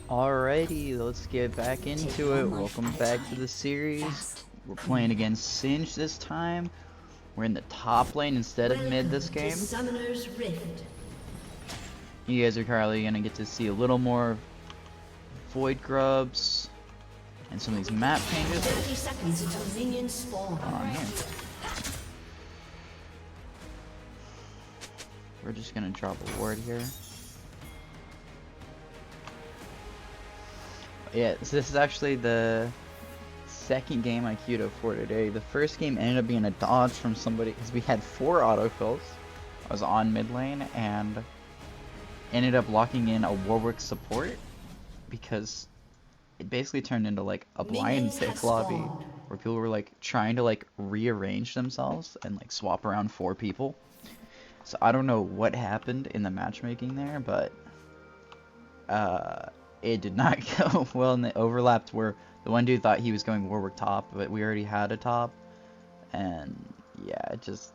Alrighty, let's get back into it. Welcome back to the series. We're playing against Singe this time. We're in the top lane instead of mid this game. Summoner's Rift. You guys are probably gonna get to see a little more void grubs and some of these map changes. 30 seconds until minions spawn. On here. We're just gonna drop a ward here. Yeah, so this is actually the second game I queued up for today. The first game ended up being a dodge from somebody because we had 4 autofills. I was on mid lane and ended up locking in a Warwick support because it basically turned into like a blind pick lobby where people were like trying to like rearrange themselves and like swap around 4 people. So I don't know what happened in the matchmaking there, but it did not go well, and it overlapped where the one dude thought he was going Warwick top, but we already had a top, and yeah, it just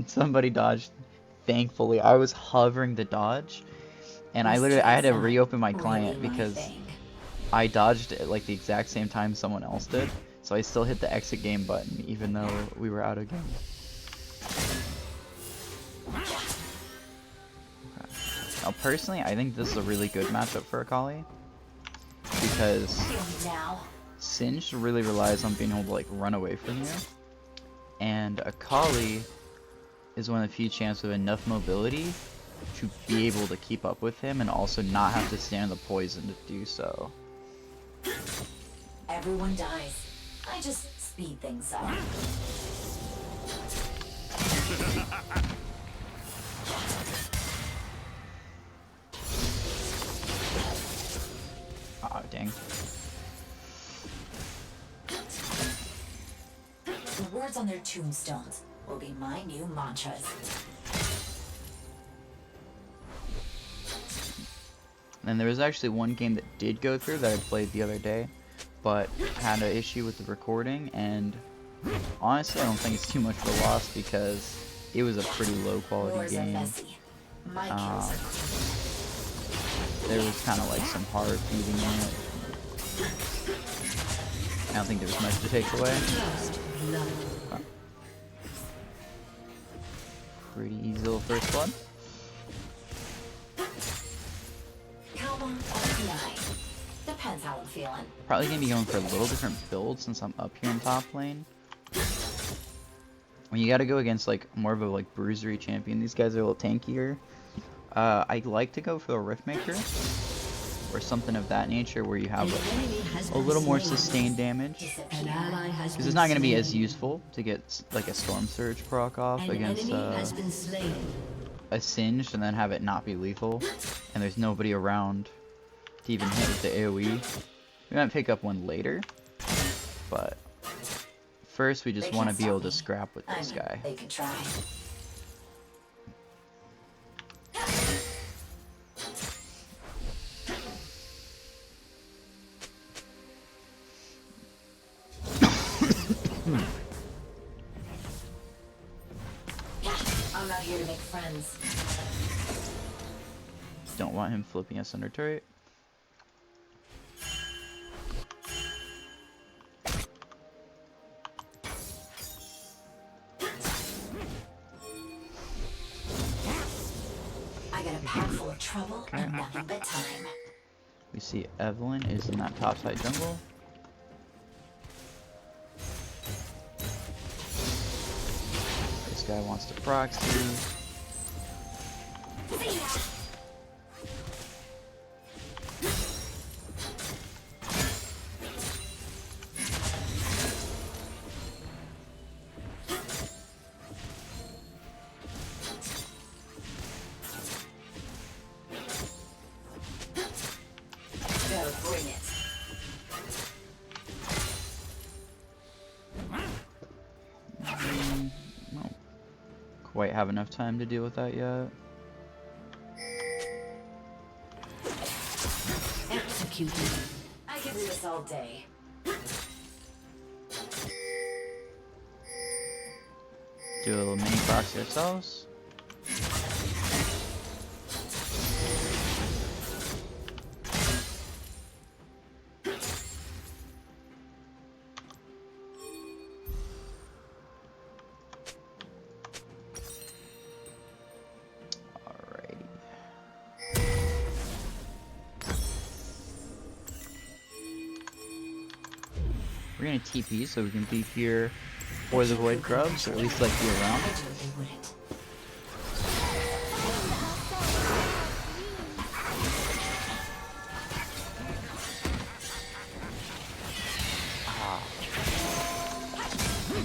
somebody dodged. Thankfully, I was hovering the dodge, and I had to reopen my client because I dodged it like the exact same time someone else did, so I still hit the exit game button even though we were out of game. Okay. Now, personally, I think this is a really good matchup for Akali. Because Singe really relies on being able to like run away from you, and Akali is one of the few champs with enough mobility to be able to keep up with him and also not have to stand the poison to do so. Everyone dies. I just speed things up. Oh, dang. The words on their tombstones will be my new mantras. And there was actually one game that did go through that I played the other day, but had an issue with the recording, and honestly I don't think it's too much of a loss because it was a pretty low quality game. There was kind of like some hard feeding in it. I don't think there was much to take away. Okay. Pretty easy little first blood. Depends how I'm feeling. Probably gonna be going for a little different build since I'm up here in top lane. When you gotta go against like more of a like bruisery champion, these guys are a little tankier. I like to go for the Riftmaker or something of that nature where you have like, a little more sustained damage. Because it's not going to be as useful to get like a Storm Surge proc off against a Singe and then have it not be lethal. And there's nobody around to even hit with the AoE. We might pick up one later, but first we just want to be able to scrap with this guy. They could try. I'm not here to make friends. Don't want him flipping us under turret. I got a pack full of trouble and nothing but time. We see Evelyn is in that top side jungle. This guy wants to proxy. Bring it. Don't quite have enough time to deal with that yet. Executed. I can do this all day. Do a little mini proxy ourselves. We're gonna TP so we can be here for the Void Grubs, or at least like be around. I do, they wouldn't.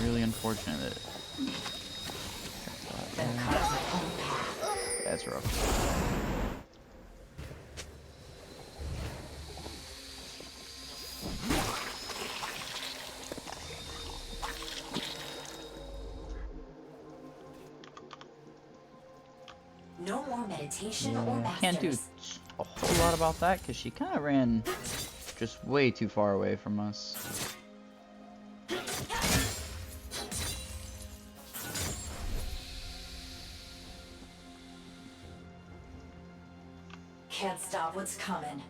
Really unfortunate that that's rough. No more meditation or Yeah, can't do masters. a whole lot about that because she kind of ran just way too far away from us. Can't stop what's coming.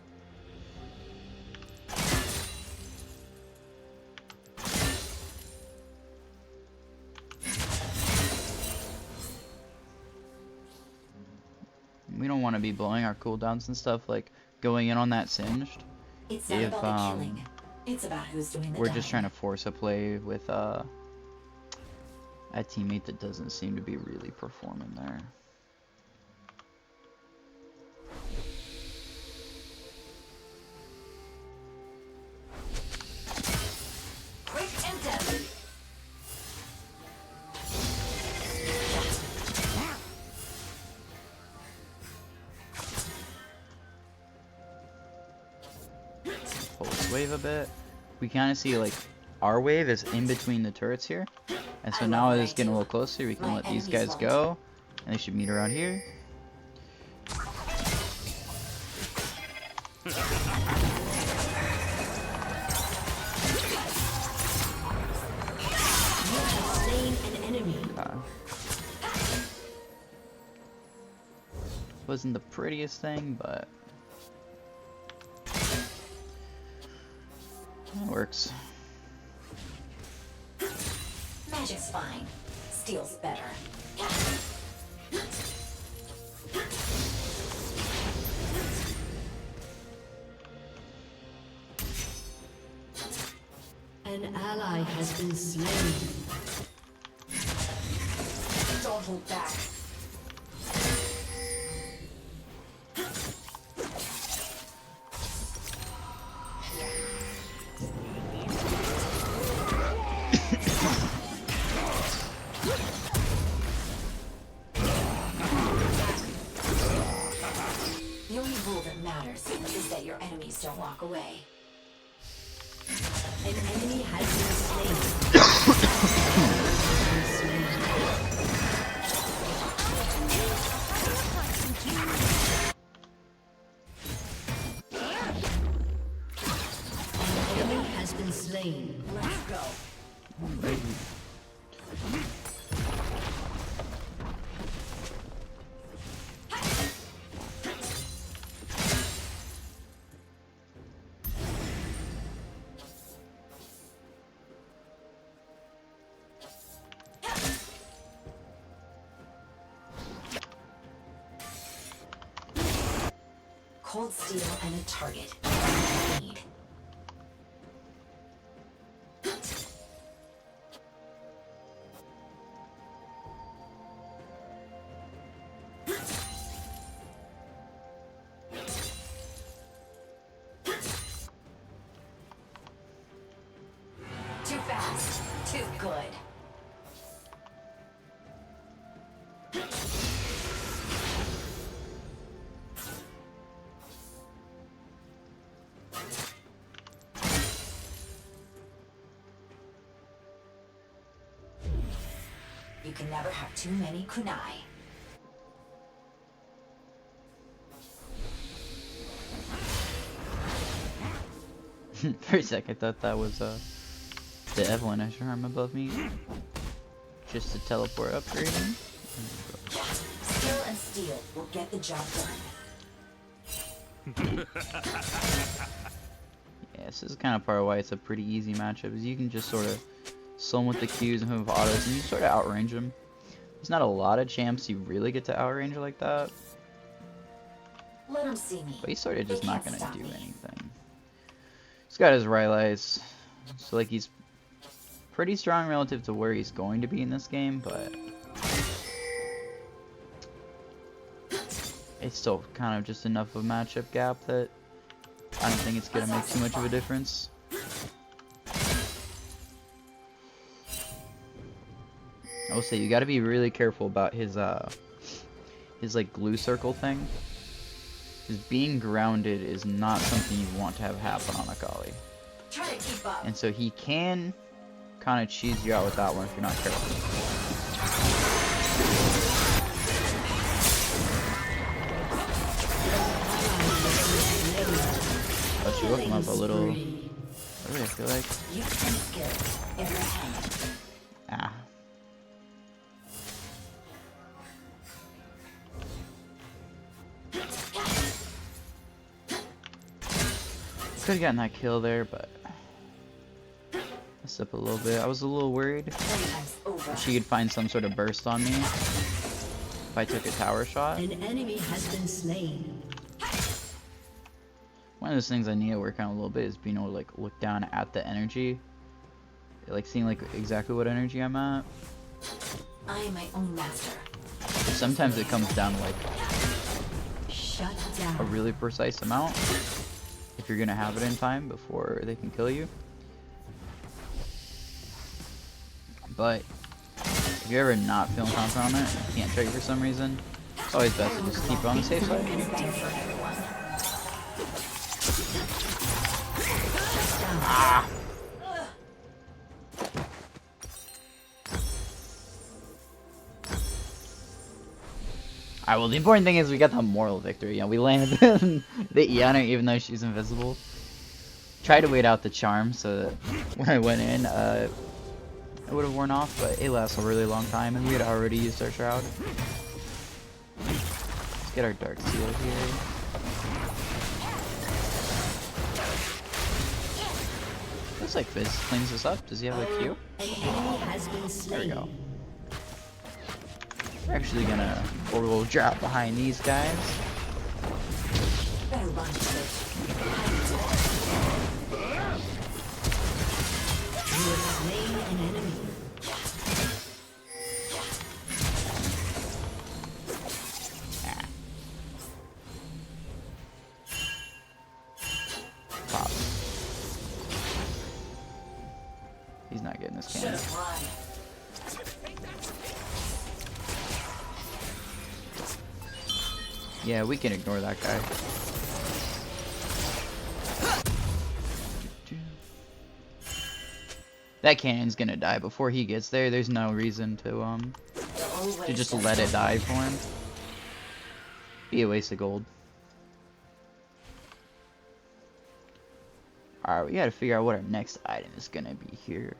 We don't want to be blowing our cooldowns and stuff, like going in on that singed. It's not If about the killing. It's about who's doing the we're just trying dying. to force a play with a teammate that doesn't seem to be really performing there. Quick and deadly. Pull this wave a bit. We kind of see like our wave is in between the turrets here, and so I now love it's what I getting a do. little closer. We can My let these enemies guys love go, and they should meet around here. Slain an enemy. Wasn't the prettiest thing, but it works. Magic's fine. Steel's better. An ally has been slain. Don't hold back. The only rule that matters is that your enemies don't walk away. An enemy has been slain. An enemy has been slain. Let's go. Cold steel and a target. Need. Too fast. Too good. You can never have too many kunai. For a sec, I thought that was the Evelyn arm above me, just to teleport upgrading. Skill and steel will get the job done. Yeah, this is kind of part of why it's a pretty easy matchup, is you can just sort of slow him with the Qs and move autos, and you sort of outrange him. There's not a lot of champs you really get to outrange like that, Let them see me. but he's sort of They just not can't gonna stop do me. anything. He's got his Rylai's, so like he's pretty strong relative to where he's going to be in this game, but it's still kind of just enough of a matchup gap that I don't think it's gonna make too much of a difference. I will say you got to be really careful about his like glue circle thing. Because being grounded is not something you want to have happen on Akali. Try to keep up. And so he can kind of cheese you out with that one if you're not careful. Oh, she woke him up a little. What do I feel like? You can skills in your hand. Ah. Could have gotten that kill there, but messed up a little bit. I was a little worried she could find some sort of burst on me if I took a tower shot. An enemy has been slain. One of those things I need to work on a little bit is being able to like look down at the energy, like seeing like exactly what energy I'm at. I am my own master. Sometimes it comes down to like Shut a down. really precise amount if you're gonna have it in time before they can kill you. But if you're ever not feeling confident on it, and you can't trade for some reason, it's always best to just keep it on the safe side. Ah! Alright, well the important thing is we got the moral victory. You know, we landed the E on her even though she's invisible. Tried to wait out the charm so that when I went in, it would have worn off, but it lasts a really long time and we had already used our shroud. Let's get our dark seal here. Looks like Fizz cleans this up. Does he have a Q? An enemy has been There we slain. go. We're actually gonna portal drop behind these guys. Better run, bitch. You have slain an enemy. Ah. Pop. He's not getting this cannon. Just run. Yeah, we can ignore that guy. That cannon's gonna die before he gets there. There's no reason to just let it die for him. Be a waste of gold. Alright, we gotta figure out what our next item is gonna be here.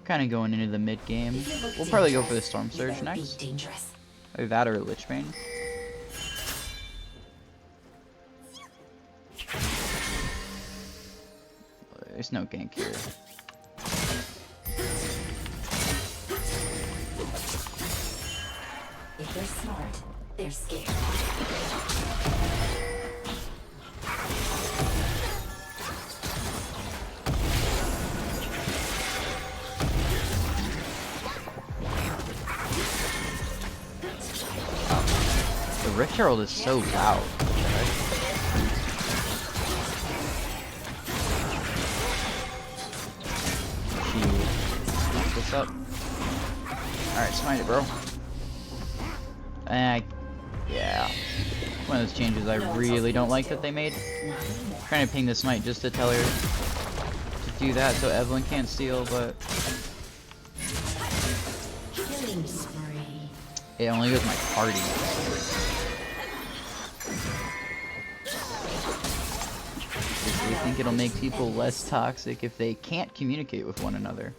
Kind of going into the mid game. We'll probably go for the Storm Surge next. Dangerous. Either that or a Lich Bane. There's no gank here. If they're smart, they're scared. The Rift Herald is so loud. She locked this up. Alright, smite it, bro. Yeah. One of those changes I really don't like that they made. Trying to ping the smite just to tell her to do that so Evelyn can't steal, but Killing spree. it only goes my party. They think it'll make people less toxic if they can't communicate with one another.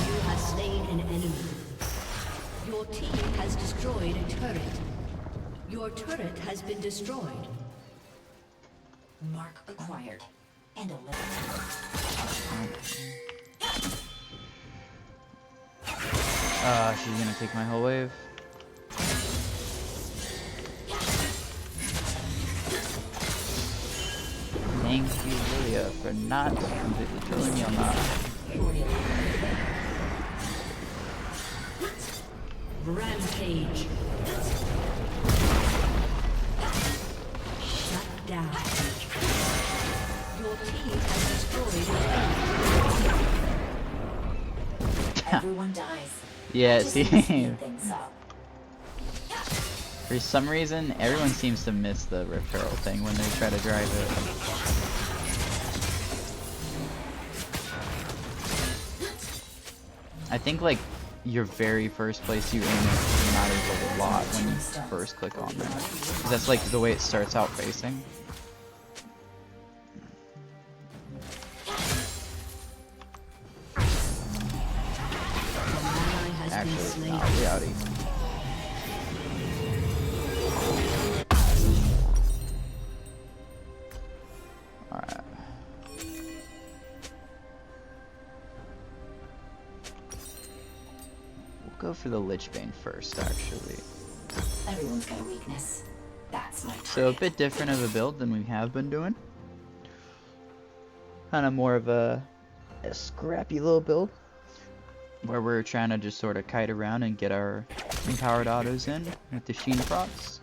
You have slain an enemy. Your team has destroyed a turret. Your turret has been destroyed. Mark acquired. And a little. She's gonna take my whole wave. Thank you, Lilia, for not completely killing me on that. Rampage. Shut down. Your team has destroyed Everyone dies. Yeah, Just see, speed things up. for some reason, everyone seems to miss the referral thing when they try to drive it. I think, like, your very first place you aim it matters a lot when you first click on there. 'Cause that's, like, the way it starts out facing. Actually, no, reality. Alright. We'll go for the Lichbane first, actually. Everyone's got a weakness. That's my So a bit different of a build than we have been doing. Kind of more of a scrappy little build, where we're trying to just sort of kite around and get our empowered autos in with the Sheen procs.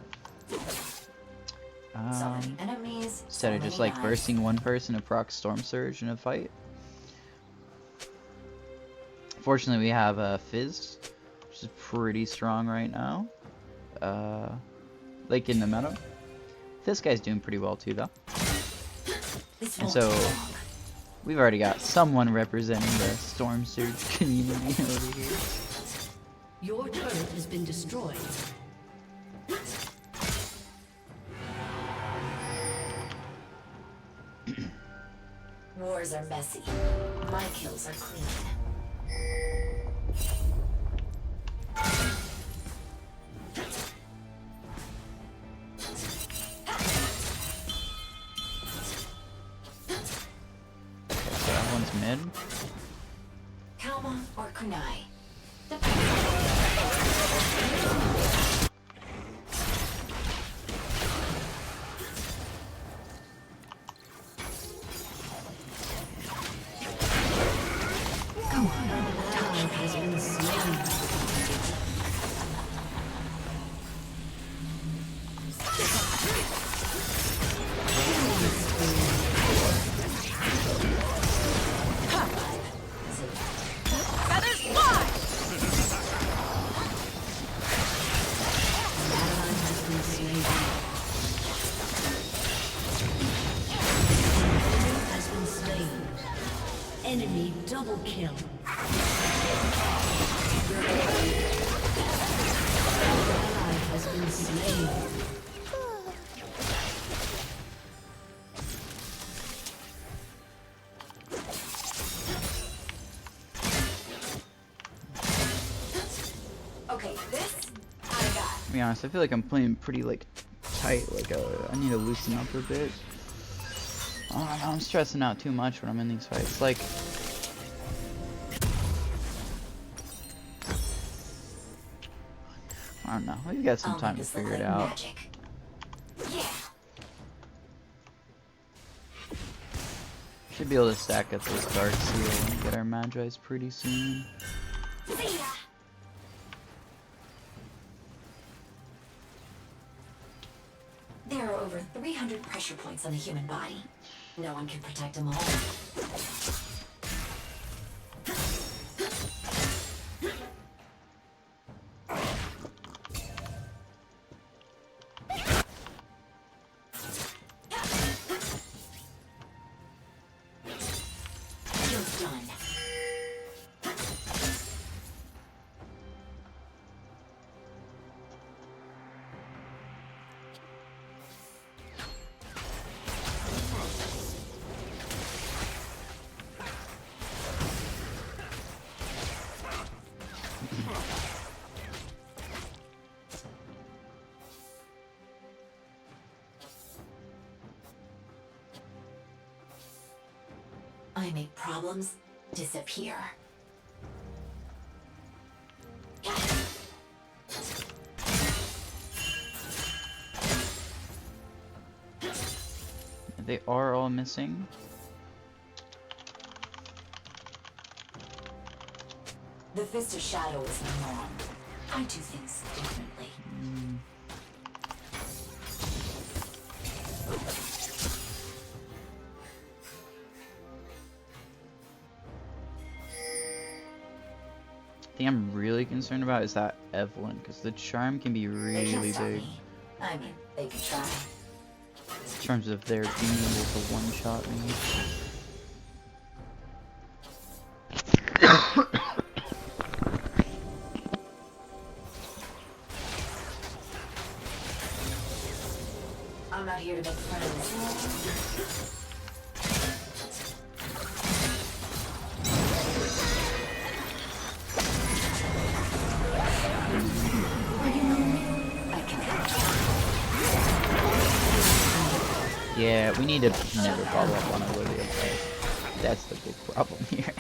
So many enemies. Instead of just like bursting one person to proc Storm Surge in a fight. Fortunately, we have Fizz, which is pretty strong right now. Like in the meta. This guy's doing pretty well too, though. And so we've already got someone representing the Storm Surge community over here. Your turret has been destroyed. Wars are messy. My kills are clean. Okay, so that one's mid. Kalma or Kunai? Has been slain. Enemy double kill. Ally has been slain. Okay, this I got. To be honest, I feel like I'm playing pretty like tight. Like I need to loosen up a bit. I don't know, I'm stressing out too much when I'm in these fights. Like, I don't know. We've got some time to figure it out. Magic. Yeah. Should be able to stack up this Dark Seal and get our Magi's pretty soon. See ya. There are over 300 pressure points on the human body. No one can protect them all. Just done. I make problems disappear. They are all missing. The Fist of Shadow is wrong. I do things differently. The thing I'm really concerned about is that Evelyn, because the charm can be They really can't stop big me. I mean, they can try. in terms of their being able to one-shot me. I'm not here to make friends. I can help. Yeah, we need to never follow up on Olivia. That's the big problem here.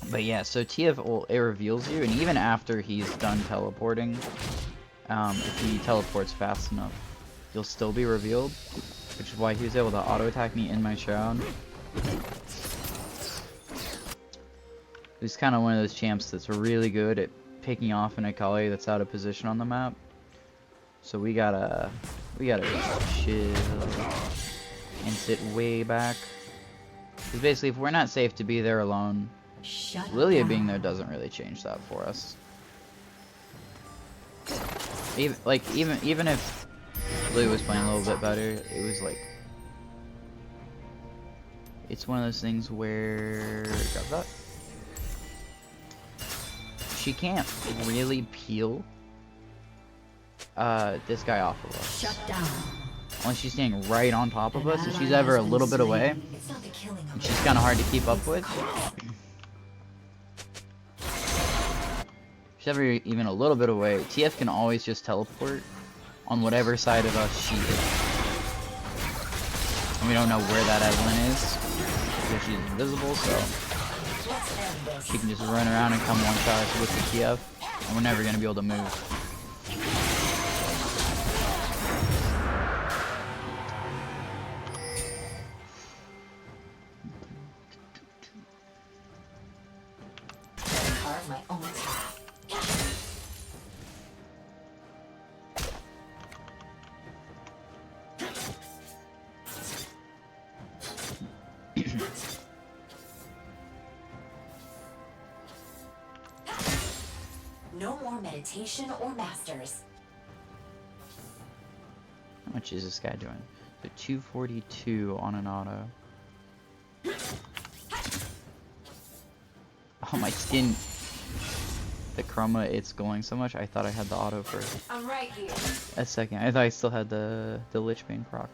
But yeah, so TF, well, it reveals you, and even after he's done teleporting, if he teleports fast enough, you'll still be revealed, which is why he was able to auto-attack me in my shroud. He's kind of one of those champs that's really good at picking off an Akali that's out of position on the map. So we gotta chill and sit way back. Because basically, if we're not safe to be there alone, Shut Lilia down. being there doesn't really change that for us. Even if Lilia was playing a little bit better, it was like, it's one of those things where grab that. She can't really peel this guy off of us. Shut down. Unless she's standing right on top of us. If she's ever a little bit away, It's not the killing of she's kind of hard to keep up with. If she's ever even a little bit away, TF can always just teleport on whatever side of us she is. And we don't know where that Evelyn is, because she's invisible, so she can just run around and come one-shot us with the TF, and we're never going to be able to move. carve my own path. No more meditation or masters. How much is this guy doing? So 242 on an auto. Oh, my skin. The chroma, it's going so much. I thought I had the auto for I'm right here. a second. I thought I still had the Lich Bane proc.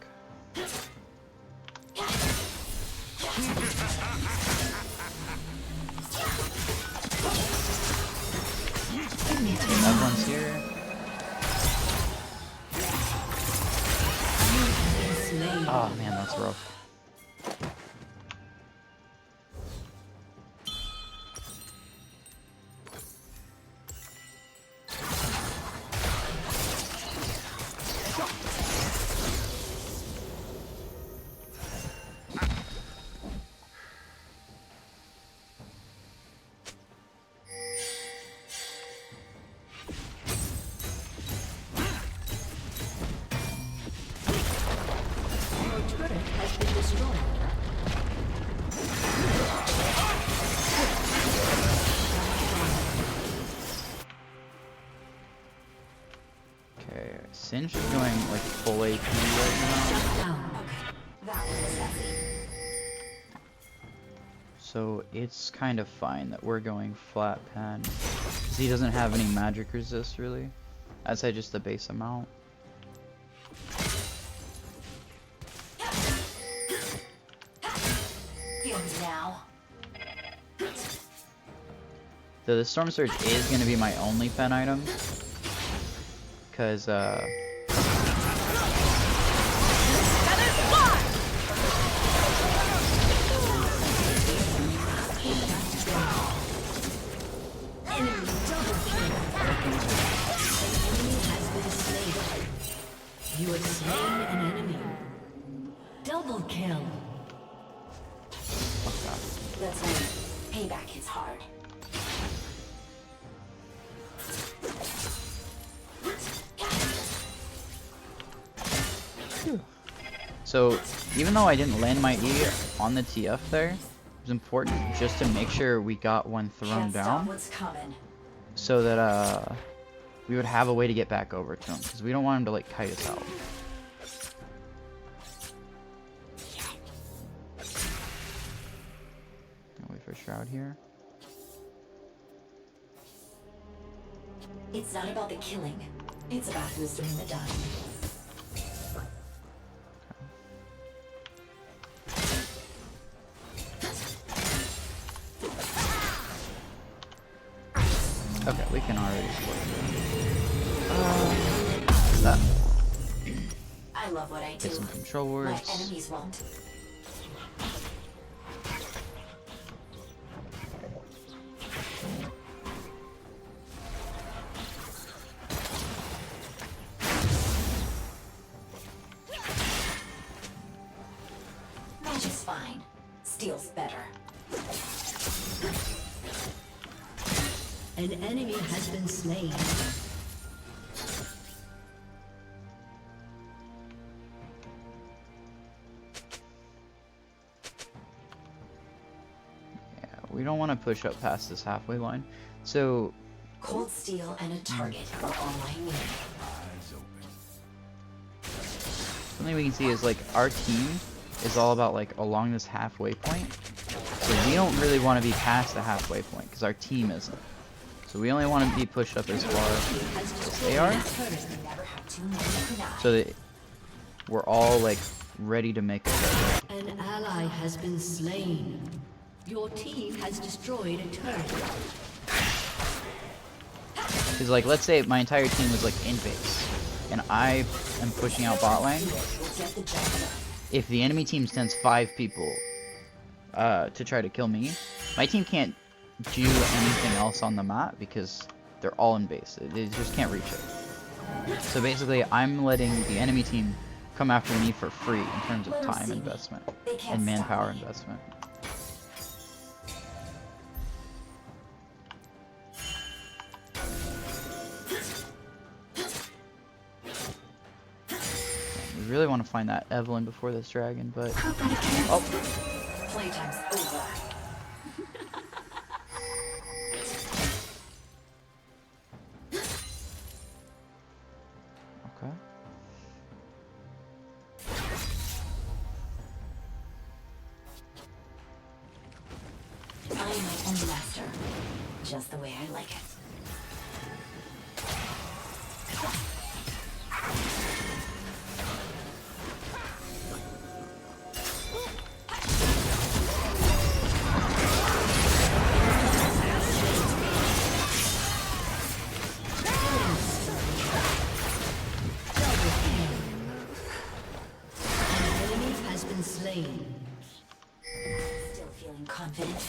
Everyone's here. Oh man, that's rough. Your turret has been destroyed. Okay, Singe is going like full AP right now. Down. That one was messy. So it's kind of fine that we're going flat pen. Because he doesn't have any magic resist really. I'd say just the base amount. Feelings now. The Storm Surge is going to be my only pen item. Because, slain an enemy. Double kill. Fuck that. That's right. Payback hits hard. So, even though I didn't land my E on the TF there, it was important just to make sure we got one thrown Can't stop down, what's coming. so that we would have a way to get back over to him, because we don't want him to like kite us out. I'll wait for Shroud here. It's not about the killing. It's about who's doing the dying. Okay, we can already split. What's that? I love what I do. Get some control My words. enemies won't. Magic's fine. Steel's better. An enemy has been slain. Yeah, we don't want to push up past this halfway line. So, Cold steel and a target are all I need. something we can see is like our team is all about like along this halfway point. So we don't really want to be past the halfway point because our team isn't. So we only want to be pushed up as far as they are, Never have too many for now. so that we're all like ready to make a play. An ally has been slain. Your team has destroyed a turret. Because like let's say my entire team was like in base, and I am pushing out bot lane. We'll get the job done. If the enemy team sends 5 people to try to kill me, my team can't do anything else on the map because they're all in base. They just can't reach it. So basically, I'm letting the enemy team come after me for free in terms of time investment and manpower investment. We really want to find that Evelyn before this dragon, but oh. Playtime's over. Okay. I'm my own master. Just the way I like it. An enemy has been slain. Still feeling confident.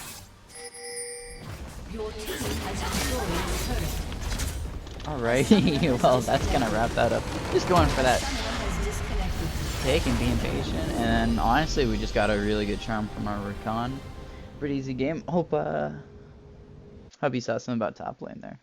Your team has destroyed a turret. Alrighty, well that's gonna wrap that up. Just going for that Someone has disconnected. take and being patient, and honestly we just got a really good charm from our Rakan. Pretty easy game. Hope you saw something about top lane there.